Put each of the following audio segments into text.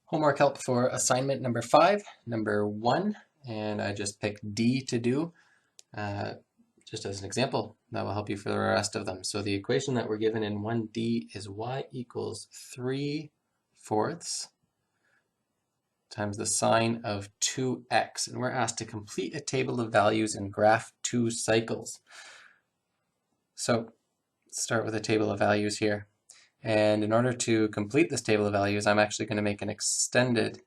Homework help for assignment number 5, number 1, and I just picked D to do just as an example. That will help you for the rest of them. So the equation that we're given in 1D is y equals 3/4 times the sine of 2x, and we're asked to complete a table of values and graph 2 cycles. So let's start with a table of values here. And in order to complete this table of values, I'm actually going to make an extended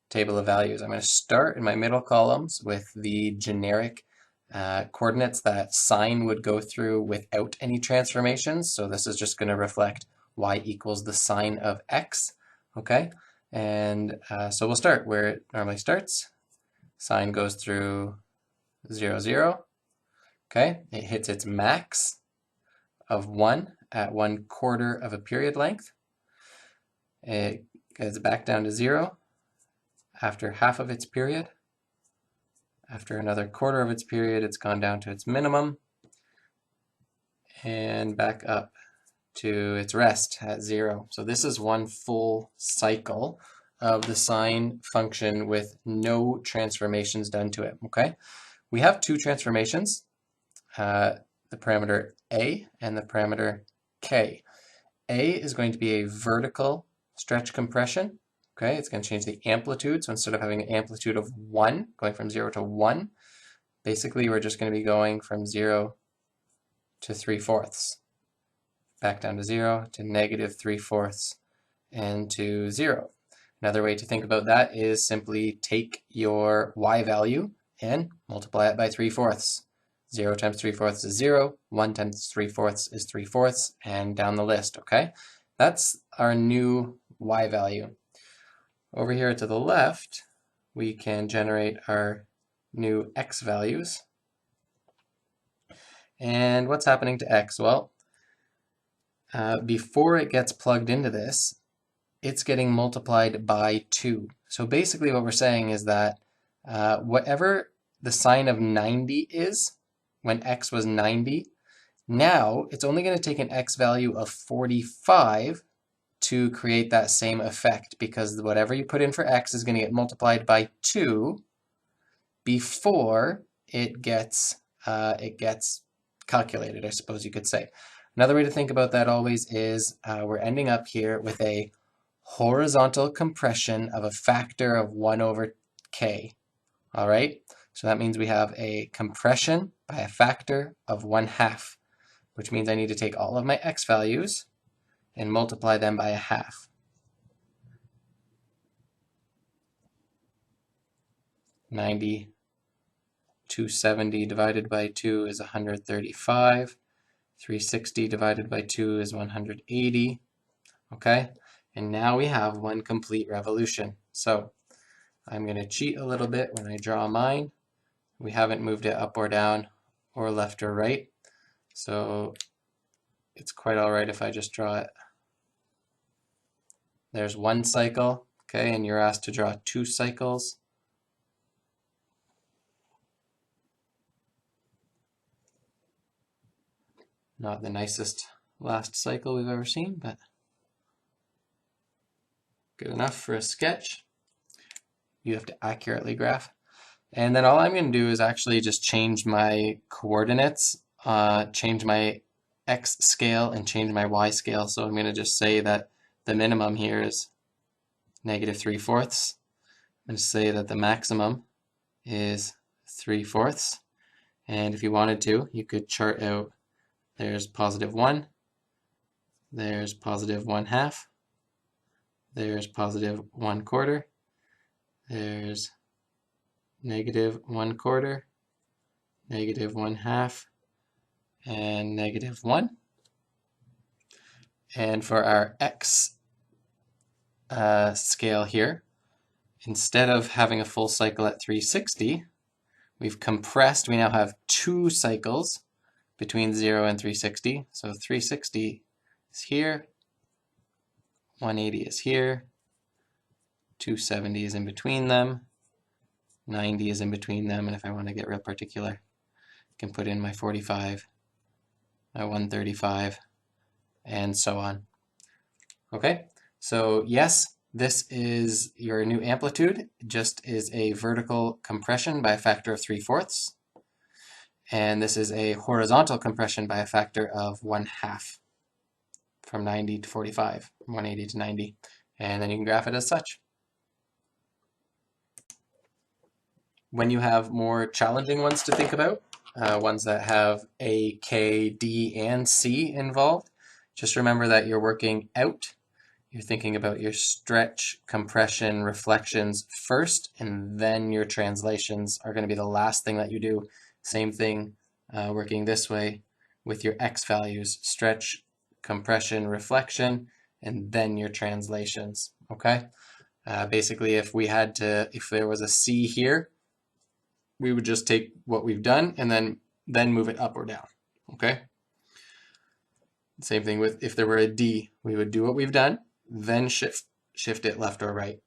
table of values. I'm going to start in my middle columns with the generic coordinates that sine would go through without any transformations. So this is just going to reflect y equals the sine of x. Okay, and so we'll start where it normally starts. Sine goes through 0, 0. Okay, it hits its max of 1 at 1/4 of a period length. It goes back down to 0 after half of its period. After another quarter of its period, it's gone down to its minimum and back up to its rest at 0. So this is one full cycle of the sine function with no transformations done to it. Okay, we have two transformations, the parameter a and the parameter k. A is going to be a vertical stretch compression. Okay, it's going to change the amplitude. So instead of having an amplitude of 1, going from 0 to 1, basically we're just going to be going from 0 to 3/4. Back down to 0 to negative 3/4 and to 0. Another way to think about that is simply take your y value and multiply it by 3/4. 0 times 3/4 is 0, 1 times 3/4 is 3/4, and down the list, okay? That's our new y value. Over here to the left, we can generate our new x values. And what's happening to x? Well, before it gets plugged into this, it's getting multiplied by 2. So basically what we're saying is that whatever the sine of 90 is, when x was 90, now it's only going to take an x value of 45 to create that same effect, because whatever you put in for x is going to get multiplied by 2 before it gets calculated, I suppose you could say. Another way to think about that always is we're ending up here with a horizontal compression of a factor of 1/k. All right, so that means we have a compression by a factor of 1/2, which means I need to take all of my x values and multiply them by 1/2. $90, 270 divided by 2 is 135. 360 divided by 2 is 180. Okay, and now we have one complete revolution. So I'm going to cheat a little bit when I draw mine. We haven't moved it up or down or left or right, so it's quite all right if I just draw it. There's one cycle, okay, and you're asked to draw 2 cycles. Not the nicest last cycle we've ever seen, but good enough for a sketch. You have to accurately graph. And then all I'm going to do is actually just change my coordinates, change my x scale and change my y scale. So I'm going to just say that the minimum here is negative 3/4. I'm going to say that the maximum is 3/4. And if you wanted to, you could chart out, there's positive 1, there's positive 1/2, there's positive 1/4, there's negative 1/4, negative 1/2, and negative 1. And for our x scale here, instead of having a full cycle at 360, we've compressed. We now have 2 cycles between 0 and 360. So 360 is here, 180 is here, 270 is in between them, 90 is in between them, and if I want to get real particular, I can put in my 45, my 135, and so on. Okay, so yes, This is your new amplitude, just is a vertical compression by a factor of 3/4. And this is a horizontal compression by a factor of 1/2, from 90 to 45, from 180 to 90. And then you can graph it as such. When you have more challenging ones to think about, ones that have A, K, D, and C involved, just remember that you're working out. You're thinking about your stretch, compression, reflections first, and then your translations are going to be the last thing that you do. Same thing working this way with your X values, stretch, compression, reflection, and then your translations, okay? Basically, if there was a C here, we would just take what we've done and then move it up or down, okay? Same thing with if there were a D, we would do what we've done, then shift it left or right.